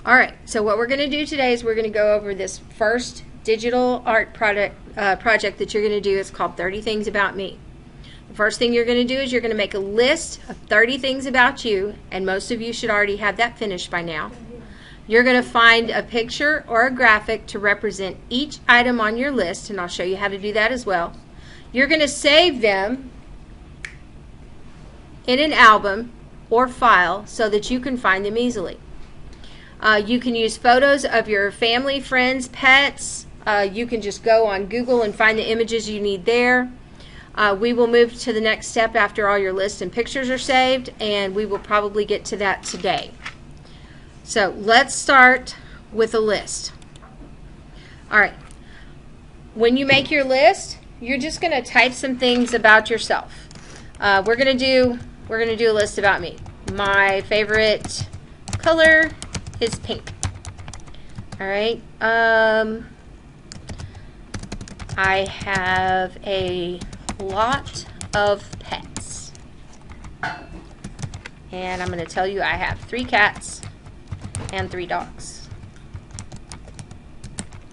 All right, so what we're going to do today is we're going to go over this first digital art project that you're going to do. It's called 30 Things About Me. The first thing you're going to do is you're going to make a list of 30 things about you, and most of you should already have that finished by now. You're going to find a picture or a graphic to represent each item on your list, and I'll show you how to do that as well. You're going to save them in an album or file so that you can find them easily. You can use photos of your family, friends, pets. You can just go on Google and find the images you need there. We will move to the next step after all your lists and pictures are saved, and we will probably get to that today. So let's start with a list. All right. When you make your list, you're just going to type some things about yourself. We're going to do a list about me. My favorite color is pink. All right. I have a lot of pets. And I'm going to tell you I have 3 cats and 3 dogs.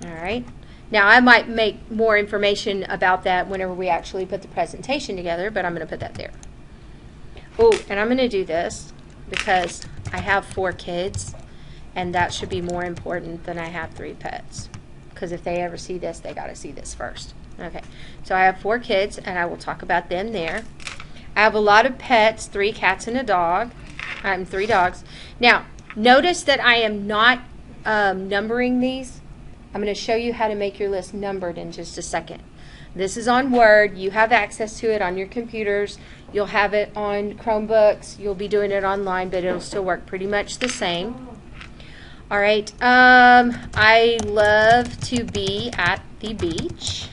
All right. Now I might make more information about that whenever we actually put the presentation together, but I'm going to put that there. Oh, and I'm going to do this because I have 4 kids, and that should be more important than I have 3 pets. Because if they ever see this, they got to see this first. Okay, so I have 4 kids, and I will talk about them there. I have a lot of pets, 3 cats and a dog. 3 dogs. Now, notice that I am not numbering these. I'm going to show you how to make your list numbered in just a second. This is on Word. You have access to it on your computers. You'll have it on Chromebooks. You'll be doing it online, but it'll still work pretty much the same. All right. I love to be at the beach.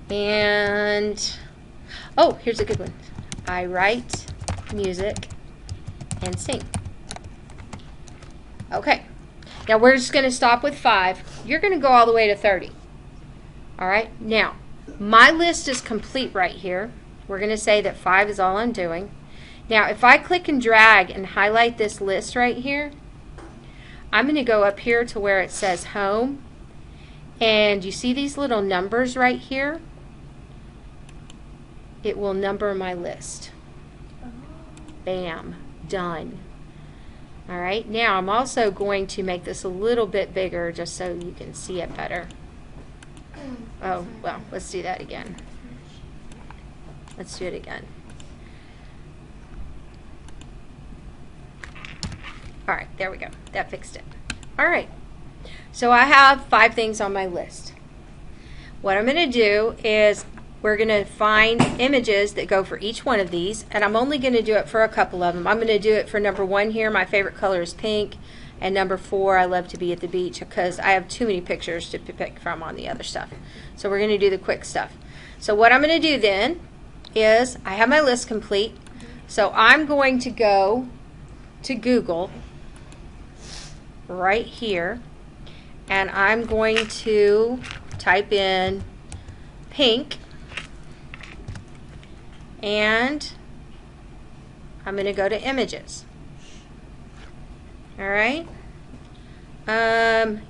And, oh, here's a good one. I write music and sing. Okay. Now we're just going to stop with 5. You're going to go all the way to 30. All right. Now, my list is complete right here. We're going to say that 5 is all I'm doing. Now, if I click and drag and highlight this list right here, I'm going to go up here to where it says home. And you see these little numbers right here? It will number my list. Bam. Done. All right. Now, I'm also going to make this a little bit bigger just so you can see it better. Oh, well, let's do that again. Let's do it again. All right, there we go. That fixed it. All right. So I have 5 things on my list. What I'm going to do is we're going to find images that go for each one of these, and I'm only going to do it for a couple of them. I'm going to do it for number 1 here. My favorite color is pink. And number 4, I love to be at the beach because I have too many pictures to pick from on the other stuff. So we're going to do the quick stuff. So what I'm going to do then is I have my list complete. So I'm going to go to Google right here, and I'm going to type in pink, and I'm going to go to images. All right.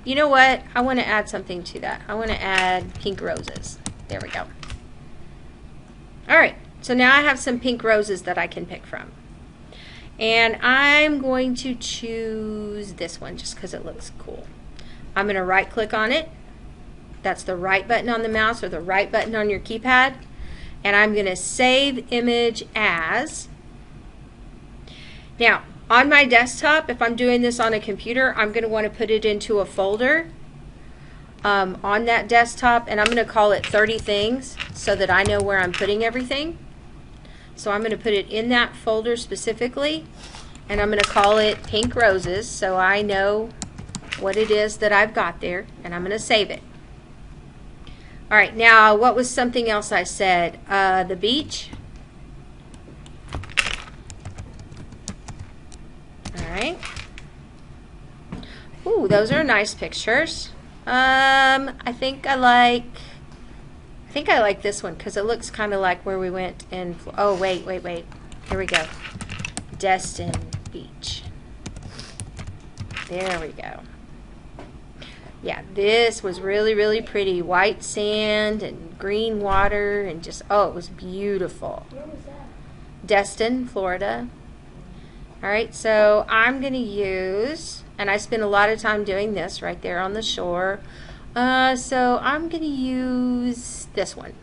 You know what? I want to add something to that. I want to add pink roses. There we go. All right. So now I have some pink roses that I can pick from. And I'm going to choose this one just because it looks cool. I'm going to right click on it. That's the right button on the mouse or the right button on your keypad. And I'm going to save image as. Now, on my desktop, if I'm doing this on a computer, I'm going to want to put it into a folder on that desktop, and I'm going to call it 30 things so that I know where I'm putting everything. So I'm going to put it in that folder specifically, and I'm going to call it pink roses so I know what it is that I've got there, and I'm going to save it. All right, now what was something else I said? The beach. Alright. Ooh, those are nice pictures. I think I like this one because it looks kind of like where we went in. Oh, wait. Here we go. Destin Beach. There we go. Yeah, this was really, really pretty. White sand and green water and just, oh, it was beautiful. Where was that? Destin, Florida. All right, so I'm going to use, and I spend a lot of time doing this right there on the shore. So I'm going to use this one.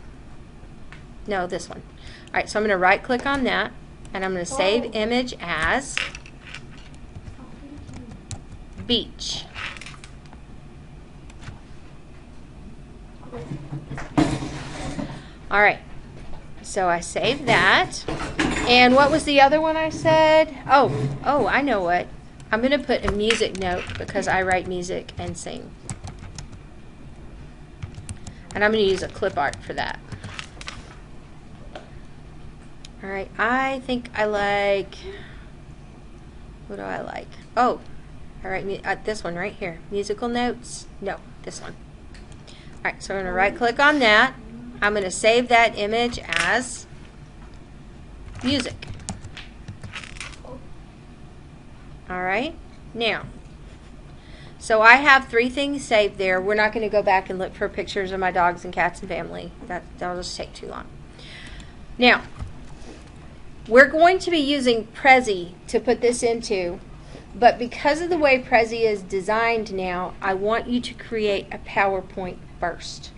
No, this one. All right, so I'm going to right click on that, and I'm going to save image as beach. All right, so I saved that. And what was the other one I said? Oh, I know what. I'm going to put a music note because I write music and sing. And I'm going to use a clip art for that. All right, I think I like, what do I like? Oh, all right, this one right here. Musical notes. No, this one. All right, so I'm going to right click on that. I'm going to save that image as music. All right, now, so I have 3 things saved there. We're not going to go back and look for pictures of my dogs and cats and family. That'll just take too long. Now, we're going to be using Prezi to put this into, but because of the way Prezi is designed now, I want you to create a PowerPoint first.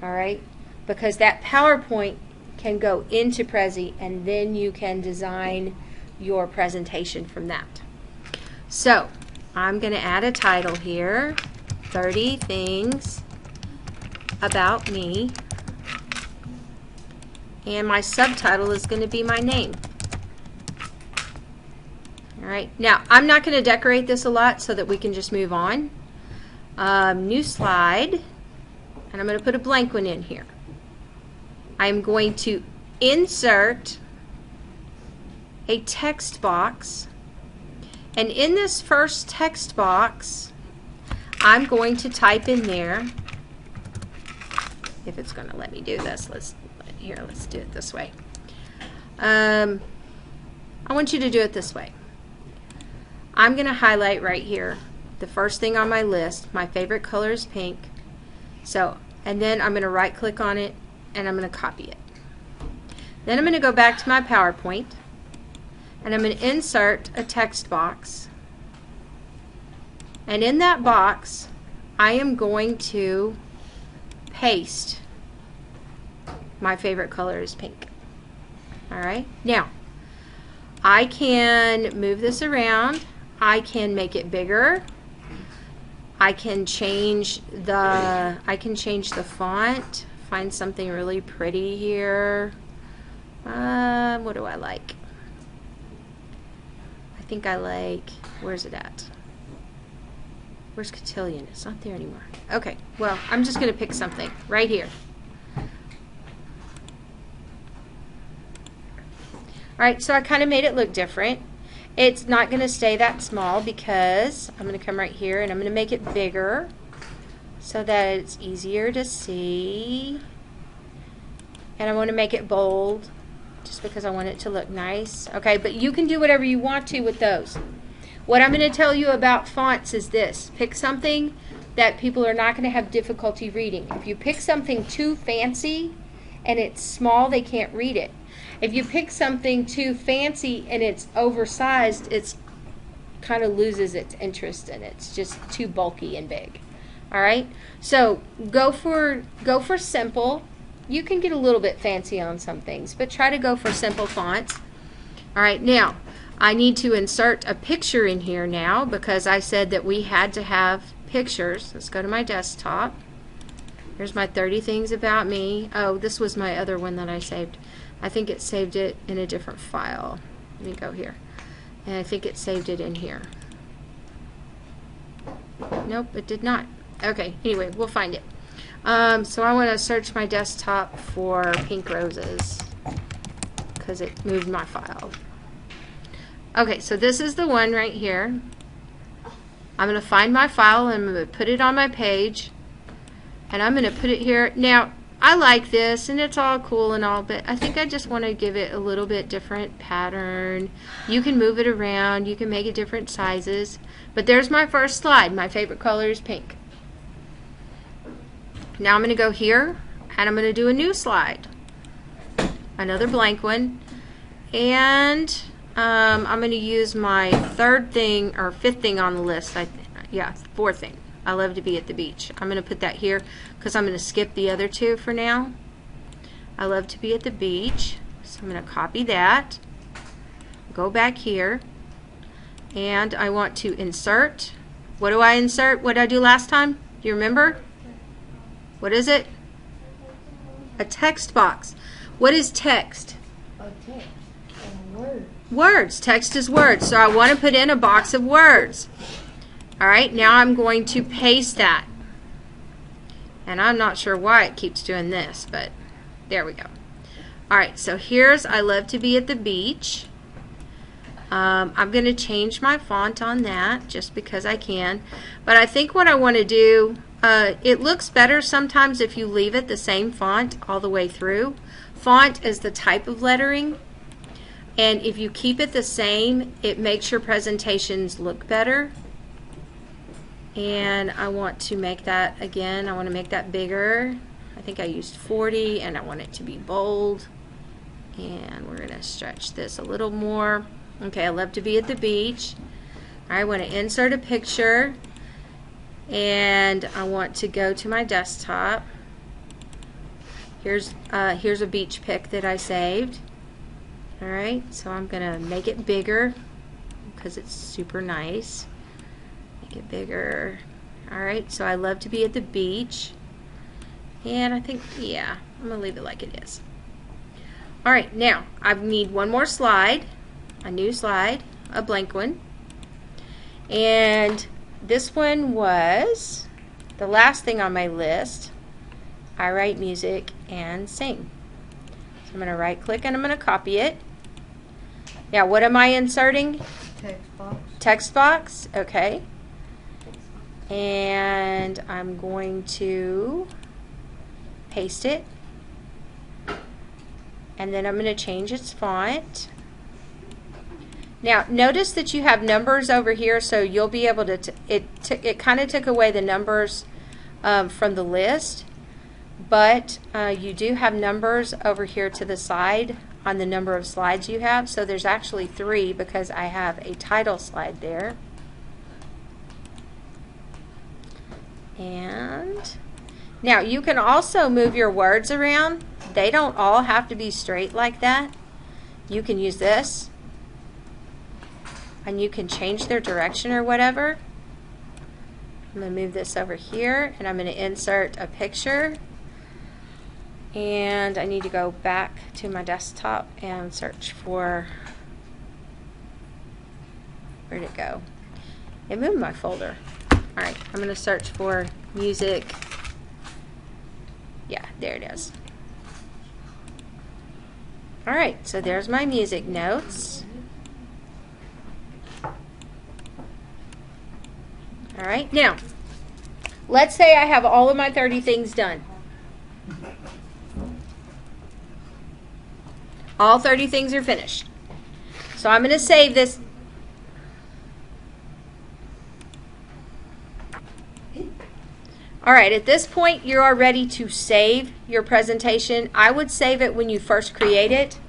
All right, because that PowerPoint can go into Prezi and then you can design your presentation from that. So I'm going to add a title here, 30 things about me, and my subtitle is going to be my name. All right, now I'm not going to decorate this a lot so that we can just move on. New slide, and I'm going to put a blank one in here. I'm going to insert a text box, and in this first text box I'm going to type in there, if it's going to let me do this, let's do it this way. I want you to do it this way. I'm going to highlight right here the first thing on my list. My favorite color is pink. So, and then I'm going to right click on it and I'm going to copy it. Then I'm going to go back to my PowerPoint and I'm going to insert a text box. And in that box, I am going to paste my favorite color is pink. All right. Now, I can move this around. I can make it bigger. I can change the font. Find something really pretty here. What do I like? I think I like, where's it at? Where's Cotillion? It's not there anymore. Okay, well, I'm just going to pick something right here. Alright, so I kind of made it look different. It's not going to stay that small because I'm going to come right here and I'm going to make it bigger so that it's easier to see. And I want to make it bold just because I want it to look nice. Okay, but you can do whatever you want to with those. What I'm going to tell you about fonts is this. Pick something that people are not going to have difficulty reading. If you pick something too fancy and it's small, they can't read it. If you pick something too fancy and it's oversized, it's kind of loses its interest and it's just too bulky and big. All right? So go for simple. You can get a little bit fancy on some things, but try to go for simple fonts. All right, now I need to insert a picture in here now because I said that we had to have pictures. Let's go to my desktop. Here's my 30 things about me. Oh, this was my other one that I saved. I think it saved it in a different file. Let me go here. And I think it saved it in here. Nope, it did not. Okay, anyway, we'll find it. So I want to search my desktop for pink roses because it moved my file. Okay, so this is the one right here. I'm going to find my file and I'm going to put it on my page. And I'm going to put it here. Now, I like this, and it's all cool and all, but I think I just want to give it a little bit different pattern. You can move it around. You can make it different sizes. But there's my first slide. My favorite color is pink. Now I'm going to go here, and I'm going to do a new slide. Another blank one. And I'm going to use my third thing, or fifth thing on the list. Fourth thing. I love to be at the beach. I'm going to put that here because I'm going to skip the other two for now. I love to be at the beach. So I'm going to copy that. Go back here. And I want to insert. What do I insert? What did I do last time? Do you remember? What is it? A text box. What is text? A text. Words. Words. Text is words. So I want to put in a box of words. Alright, now I'm going to paste that. And I'm not sure why it keeps doing this, but there we go. Alright, so here's I love to be at the beach. I'm going to change my font on that just because I can. But I think what I want to do, it looks better sometimes if you leave it the same font all the way through. Font is the type of lettering. And if you keep it the same, it makes your presentations look better. And I want to make that again, I want to make that bigger. I think I used 40 and I want it to be bold. And we're going to stretch this a little more. Okay, I love to be at the beach. I want to insert a picture and I want to go to my desktop. Here's a beach pic that I saved. Alright, so I'm going to make it bigger because it's super nice. Get bigger. Alright, so I love to be at the beach. And I think, yeah, I'm going to leave it like it is. Alright, now I need one more slide. A new slide. A blank one. And this one was the last thing on my list. I write music and sing. So I'm going to right click and I'm going to copy it. Now what am I inserting? Text box. Text box. Okay. And I'm going to paste it, and then I'm going to change its font. Now notice that you have numbers over here, so you'll be able to it kind of took away the numbers from the list, but you do have numbers over here to the side on the number of slides you have. So there's actually 3 because I have a title slide there. And now you can also move your words around. They don't all have to be straight like that. You can use this and you can change their direction or whatever. I'm going to move this over here and I'm going to insert a picture. And I need to go back to my desktop and search for, where'd it go? It moved my folder. Alright, I'm going to search for music. Yeah, there it is. Alright, so there's my music notes. Alright, now, let's say I have all of my 30 things done. All 30 things are finished. So I'm going to save this. Alright, at this point you are ready to save your presentation. I would save it when you first create it.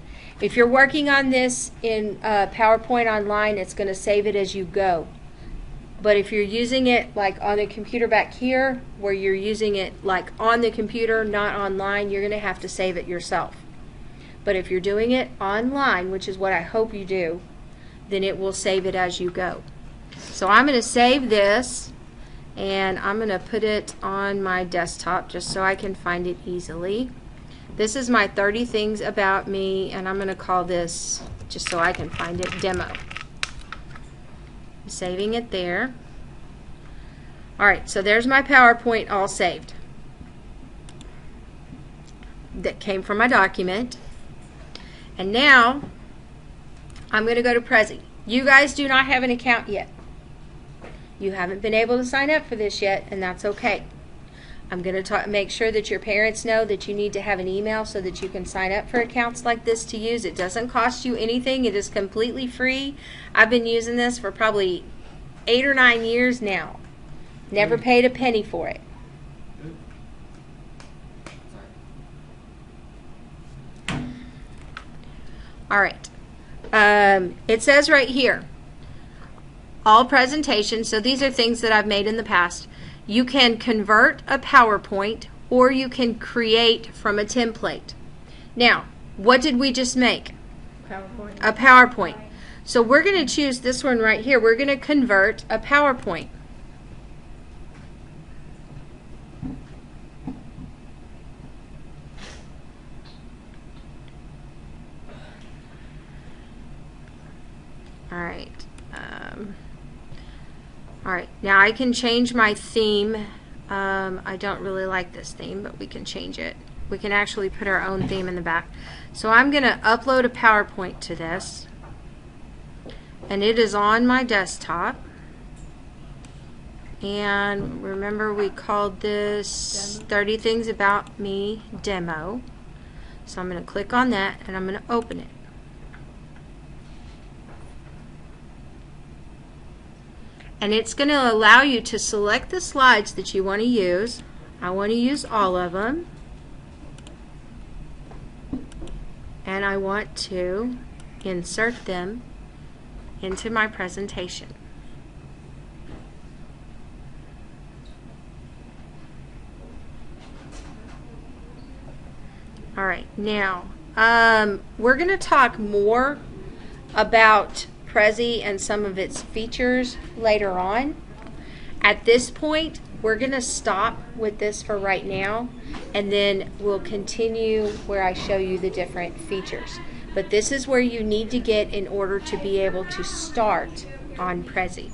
If you're working on this in PowerPoint online, it's going to save it as you go. But if you're using it like on the computer back here, where you're using it like on the computer, not online, you're going to have to save it yourself. But if you're doing it online, which is what I hope you do, then it will save it as you go. So I'm going to save this. And I'm going to put it on my desktop just so I can find it easily. This is my 30 things about me, and I'm going to call this, just so I can find it, demo. I'm saving it there. Alright, so there's my PowerPoint all saved. That came from my document. And now I'm going to go to Prezi. You guys do not have an account yet. You haven't been able to sign up for this yet, and that's okay. I'm going to make sure that your parents know that you need to have an email so that you can sign up for accounts like this to use. It doesn't cost you anything. It is completely free. I've been using this for probably 8 or 9 years now. Never paid a penny for it. All right. It says right here, all presentations, so these are things that I've made in the past. You can convert a PowerPoint or you can create from a template. Now, what did we just make? PowerPoint. A PowerPoint. So we're going to choose this one right here. We're going to convert a PowerPoint. All right. All right. Now I can change my theme. I don't really like this theme, but we can change it. We can actually put our own theme in the back. So I'm going to upload a PowerPoint to this. And it is on my desktop. And remember, we called this 30 Things About Me Demo. So I'm going to click on that and I'm going to open it. And it's going to allow you to select the slides that you want to use. I want to use all of them. And I want to insert them into my presentation. All right, now we're going to talk more about Prezi and some of its features later on. At this point, we're going to stop with this for right now, and then we'll continue where I show you the different features. But this is where you need to get in order to be able to start on Prezi.